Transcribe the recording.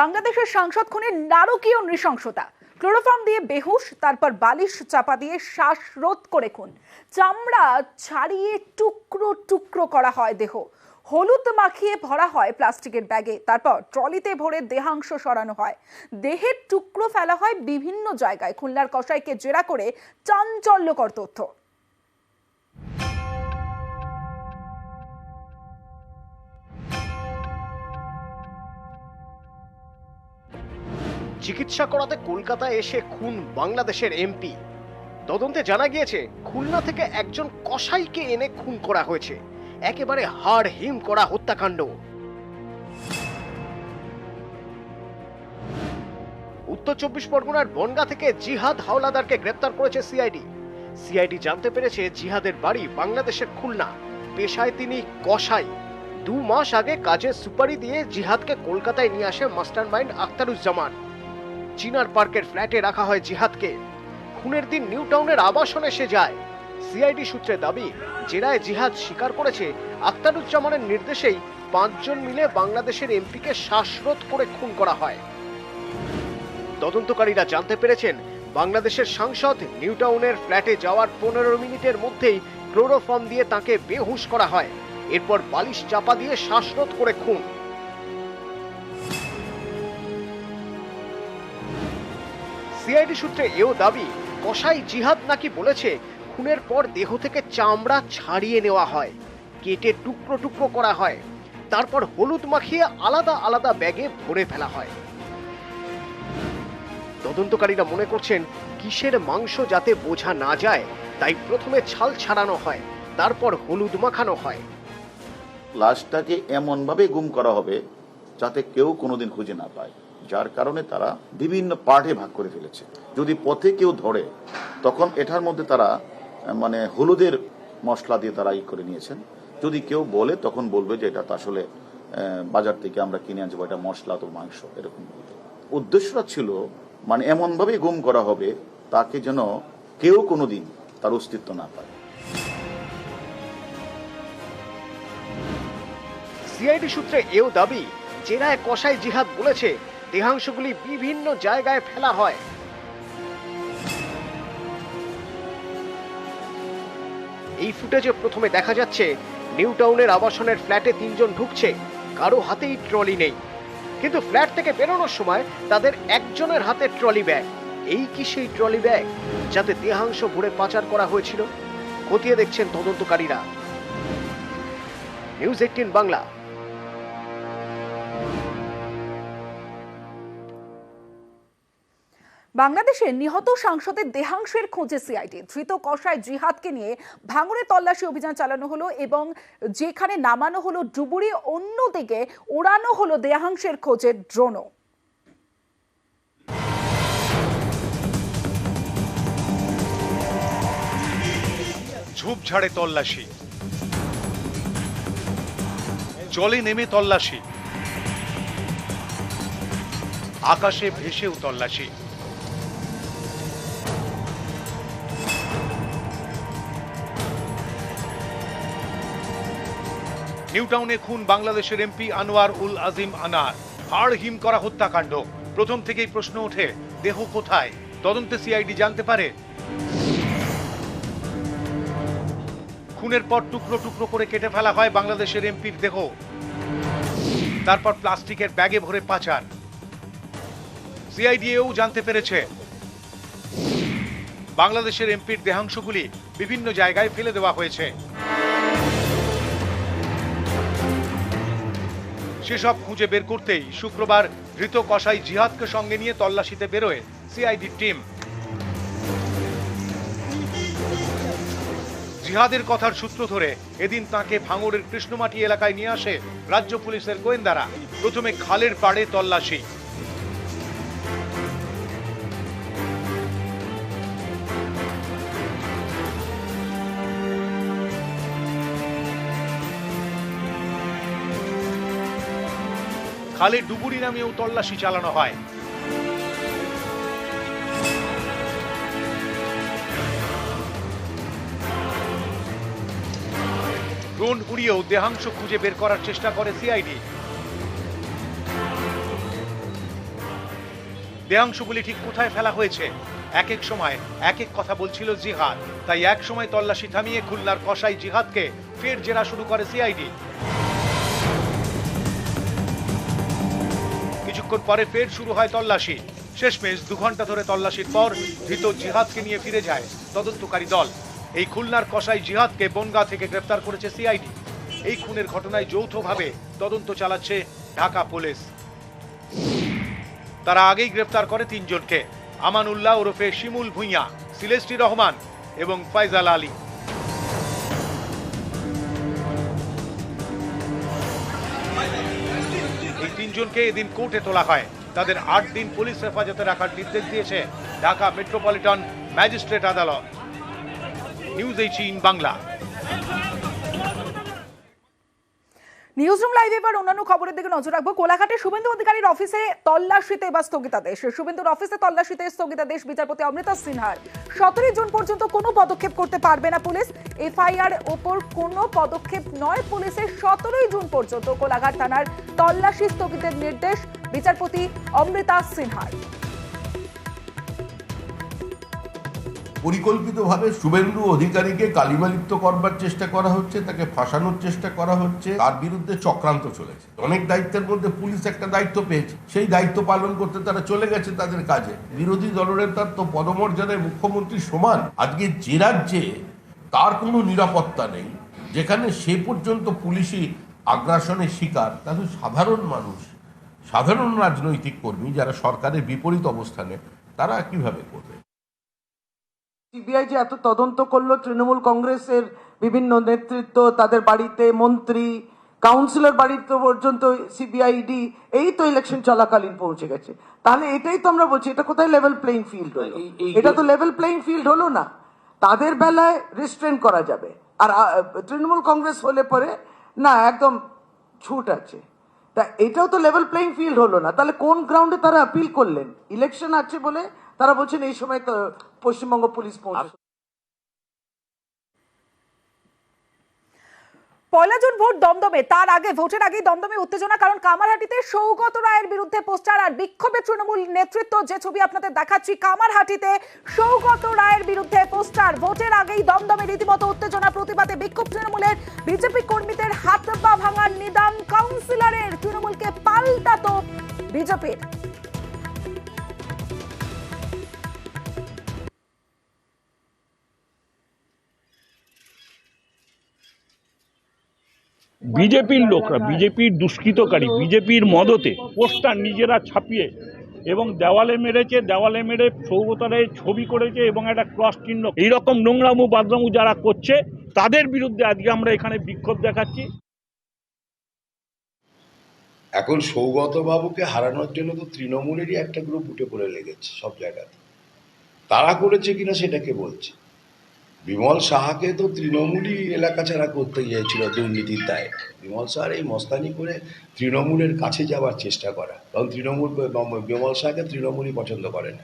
বাংলাদেশের সাংসদ খুনের নারকীয় নৃশংসতা। ক্লোরোফর্ম দিয়ে বেহুশ, তারপর বালিশ চাপা দিয়ে শ্বাসরোধ করে খুন। চামড়া ছাড়িয়ে টুকরো টুকরো করা হয় দেহ, হলুদ মাখিয়ে ভরা হয় প্লাস্টিকের ব্যাগে, তারপর ট্রলিতে ভরে দেহাংশ সরানো হয়। দেহের টুকরো ফেলা হয় বিভিন্ন জায়গায়। খুলনার কসাইকে জেরা করে চাঞ্চল্যকর তথ্য। চিকিৎসা করাতে কলকাতায় এসে খুন বাংলাদেশের এমপি। তদন্তে জানা গিয়েছে খুলনা থেকে একজন কসাইকে এনে খুন করা হয়েছে। একেবারে হাড় হিম করা হত্যাকাণ্ড। উত্তর 24 পরগনার বনগাঁ থেকে জিহাদ হাওলাদারকে গ্রেপ্তার করেছে সিআইডি জানতে পেরেছে জিহাদের বাড়ি বাংলাদেশের খুলনা। পেশায় তিনি কসাই। 2 মাস আগে কাজের সুপারি দিয়ে জিহাদকে কলকাতায় নিয়ে আসে মাস্টারমাইন্ড আখতারুজ্জামান। চিনার পার্কের ফ্ল্যাটে রাখা হয় জিহাদকে। খুনের দিন নিউ টাউনের আবাসনে সে যায়। সিআইডি সূত্রে দাবি, জেরায় জিহাদ স্বীকার করেছে আখতারুজ্জামানের নির্দেশেই 5 জন মিলে বাংলাদেশের এমপিকে শ্বাসরোধ করে খুন করা হয়। তদন্তকারীরা জানতে পেরেছেন বাংলাদেশের সাংসদ নিউ টাউনের ফ্ল্যাটে যাওয়ার 15 মিনিটের মধ্যেই ক্লোরোফর্ম দিয়ে তাকে বেহুশ করা হয়। এরপর বালিশ চাপা দিয়ে শ্বাসরোধ করে খুন। সিআইডি সূত্রে এও দাবি, কসাই জিহাদ নাকি বলেছে খুনের পর দেহ থেকে চামড়া ছাড়িয়ে নেওয়া হয়, কেটে টুকরো টুকরো করা হয়, তারপর হলুদ মাখিয়ে আলাদা আলাদা ব্যাগে ভরে ফেলা হয়। তদন্তকারীরা মনে করছেন কিসের মাংস যাতে বোঝা না যায়, তাই প্রথমে ছাল ছাড়ানো হয়, তারপর হলুদ মাখানো হয়। লাশটাকে এমন ভাবে গুম করা হবে যাতে কেউ কোনোদিন খুঁজে না পায়, যার কারণে তারা বিভিন্ন পার্টে ভাগ করে ফেলেছে। যদি পথে কেউ ধরে তখন এটার মধ্যে তারা হলুদের মশলা দিয়ে তারা করে নিয়েছেন। যদি কেউ বলে তখন বলবে যে এটা তো আসলে বাজার থেকে আমরা কিনে আনছি, এটা মশলা তো মাংস, এরকম বলবে। উদ্দেশ্যটা ছিল এমন ভাবে গুম করা হবে তাকে যেন কেউ কোনোদিন তার অস্তিত্ব না পায়। সিআইডি সূত্রে এও দাবি, জেরায় কসাই জিহাদ বলেছে দেহাংশগুলি বিভিন্ন জায়গায় ফেলা হয়। এই ফুটেজে প্রথমে দেখা যাচ্ছে নিউ টাউনের আবাসনের ফ্ল্যাটে 3 জন ঢুকছে, কারো হাতেই ট্রলি নেই, কিন্তু ফ্ল্যাট থেকে বেরোনোর সময় তাদের একজনের হাতে ট্রলি ব্যাগ। এই কি সেই ট্রলি ব্যাগ যাতে দেহাংশ ভরে পাচার করা হয়েছিল? খতিয়ে দেখছেন তদন্তকারীরা। নিউজ 18 বাংলা। বাংলাদেশে নিহত সাংসদের দেহাংশের খোঁজে সিআইডি। ধৃত কসাই জিহাদকে নিয়ে ভাঙড়ে তল্লাশি অভিযান চালানো হলো এবং যেখানে নামানো হলো ডুবুরি, অন্যদিকে ওড়ানো হলো দেহাংশের খোঁজে ড্রোনও। ঝোপঝাড়ে তল্লাশি, জলে নেমে তল্লাশি, আকাশে ভেসেও তল্লাশি। নিউ টাউনে খুন বাংলাদেশের এমপি আনোয়ার উল আজিম আনার। হাড় হিম করা হত্যাকাণ্ড। প্রথম থেকেই প্রশ্ন ওঠে, দেহ কোথায়? তদন্তে সিআইডি জানতে পারে খুনের পর টুকরো টুকরো করে কেটে ফেলা হয় বাংলাদেশের এমপির দেহ, তারপর প্লাস্টিকের ব্যাগে ভরে পাচার। সিআইডি এও জানতে পেরেছে বাংলাদেশের এমপির দেহাংশগুলি বিভিন্ন জায়গায় ফেলে দেওয়া হয়েছে। সেসব খুঁজে বের করতেই শুক্রবার ধৃত কসাই জিহাদকে সঙ্গে নিয়ে তল্লাশিতে বেরোয় সিআইডি টিম। জিহাদের কথার সূত্র ধরে এদিন তাকে ভাঙড়ের কৃষ্ণমাটি এলাকায় নিয়ে আসে রাজ্য পুলিশের গোয়েন্দারা। প্রথমে খালের পাড়ে তল্লাশি, খালে ডুবুরি নামেও তল্লাশি চালানো হয়। ড্রোন উড়িয়েও দেহাংশ খুঁজে বের করার চেষ্টা করে সিআইডি। দেহাংশগুলি ঠিক কোথায় ফেলা হয়েছে? এক এক সময় এক এক কথা বলছিল জিহাদ, তাই এক সময় তল্লাশি থামিয়ে খুলনার কসাই জিহাদকে ফের জেরা শুরু করে সিআইডি। কিছুক্ষণ পরে ফের শুরু হয় তল্লাশি। শেষমেশ 2 ঘন্টা ধরে তল্লাশির পর ধৃত জিহাদকে নিয়ে ফিরে যায় তদন্তকারী দল। এই খুলনার কসাই জিহাদকে বনগাঁ থেকে গ্রেফতার করেছে সিআইডি। এই খুনের ঘটনায় যৌথভাবে তদন্ত চালাচ্ছে ঢাকা পুলিশ। তারা আগেই গ্রেফতার করে 3 জনকে, আমানুল্লাহ ওরফে শিমুল ভুঁইয়া, সিলেস্টি রহমান এবং ফয়জাল আলী। এই 3 জনকে এদিন কোর্টে তোলা হয়। তাদের 8 দিন পুলিশ হেফাজতে রাখার নির্দেশ দিয়েছে ঢাকা মেট্রোপলিটন ম্যাজিস্ট্রেট আদালত। নিউজ 18 বাংলা। নিউজরুম লাইভে এবার অন্যান্য খবরের দিকে নজর রাখবো। কোলাঘাটে শুভেন্দু অধিকারীর অফিসে তল্লাশিতে এবার স্থগিতাদেশ। শুভেন্দুর অফিসে তল্লাশিতে স্থগিতাদেশ বিচারপতি অমৃতা সিনহার। 17 জুন পর্যন্ত কোনো পদক্ষেপ করতে পারবে না পুলিশ। এফআইআর ওপর কোনো পদক্ষেপ নয় পুলিশের। 17 জুন পর্যন্ত কোলাঘাট থানার তল্লাশি স্থগিতের নির্দেশ বিচারপতি অমৃতা সিনহার। পরিকল্পিতভাবে শুভেন্দু অধিকারীকে কালিমালিপ্ত করবার চেষ্টা করা হচ্ছে, তাকে ফাঁসানোর চেষ্টা করা হচ্ছে, তার বিরুদ্ধে চক্রান্ত চলেছে। অনেক দায়িত্বের মধ্যে পুলিশ একটা দায়িত্ব পেয়েছে, সেই দায়িত্ব পালন করতে তারা চলে গেছে তাদের কাজে। বিরোধী দলনেতার তো পদমর্যাদায় মুখ্যমন্ত্রী সমান। আজকে যে রাজ্যে তার কোনো নিরাপত্তা নেই, যেখানে সে পর্যন্ত পুলিশি আগ্রাসনের শিকার, তাহলে সাধারণ মানুষ, সাধারণ রাজনৈতিক কর্মী যারা সরকারের বিপরীত অবস্থানে, তারা কিভাবে করবে? সিবিআই যে এত তদন্ত করলো, তৃণমূল কংগ্রেসের বিভিন্ন নেতৃত্ব, তাদের বাড়িতে মন্ত্রী, কাউন্সিলর বাড়িতে পর্যন্ত সিবিআইডি এই তো ইলেকশন চলাকালীন পৌঁছে গেছে। তাহলে এটাই তো আমরা বলছি, এটা কোথায় লেভেল প্লেইং ফিল্ড হলো? এটা তো লেভেল প্লেইং ফিল্ড হলো না। তাদের বেলায় রিস্ট্রেন করা যাবে, আর তৃণমূল কংগ্রেস হলে পরে না, একদম ছুট আছে। তা এটাও তো লেভেল প্লেইং ফিল্ড হলো না। তাহলে কোন গ্রাউন্ডে তারা আপিল করলেন? ইলেকশন আছে বলে তারা বলছেন এই সময় তো পশ্চিমবঙ্গ পুলিশ পৌঁছে। 1 জুন ভোট দমদমে, তার আগে ভোটের আগেই দমদমে উত্তেজনা, কারণ কামারহাটিতে সৌগত রায়ের বিরুদ্ধে পোস্টার আর বিক্ষোভে তৃণমূল নেতৃত্ব। যে ছবি আপনাদের দেখাচ্ছি, কামারহাটিতে সৌগত রায়ের বিরুদ্ধে পোস্টার। ভোটের আগেই দমদমে রীতিমতো উত্তেজনা, প্রতিবাদে বিক্ষোভ তৃণমূলের। বিজেপি কর্মীদের হাত পা ভাঙার নিদান কাউন্সিলরের। তৃণমূলকে পাল্টাতো বিজেপির। বিজেপির লোকরা, বিজেপির দুষ্কৃতকারী, বিজেপির মদতে পোস্টার নিজেরা ছাপিয়ে এবং দেওয়ালে মেরেছে, দেওয়ালে মেরে সৌগত রায়ের ছবি করেছে এবং একটা ক্রস চিহ্ন। এইরকম নোংরামু বাদরামু যারা করছে তাদের বিরুদ্ধে আজকে আমরা এখানে বিক্ষোভ দেখাচ্ছি। এখন সৌগত বাবুকে হারানোর জন্য তো তৃণমূলেরই একটা গ্রুপ উঠে পড়ে লেগেছে সব জায়গাতে। তারা করেছে কিনা সেটাকে বলছে। বিমল সাহাকে তো তৃণমূলই এলাকা ছাড়া করতে গিয়েছিল দুর্নীতির দায়ে। বিমল সাহার এই মস্তানি করে তৃণমূলের কাছে যাওয়ার চেষ্টা করা, কারণ বিমল সাহাকে তৃণমূলই পছন্দ করে না।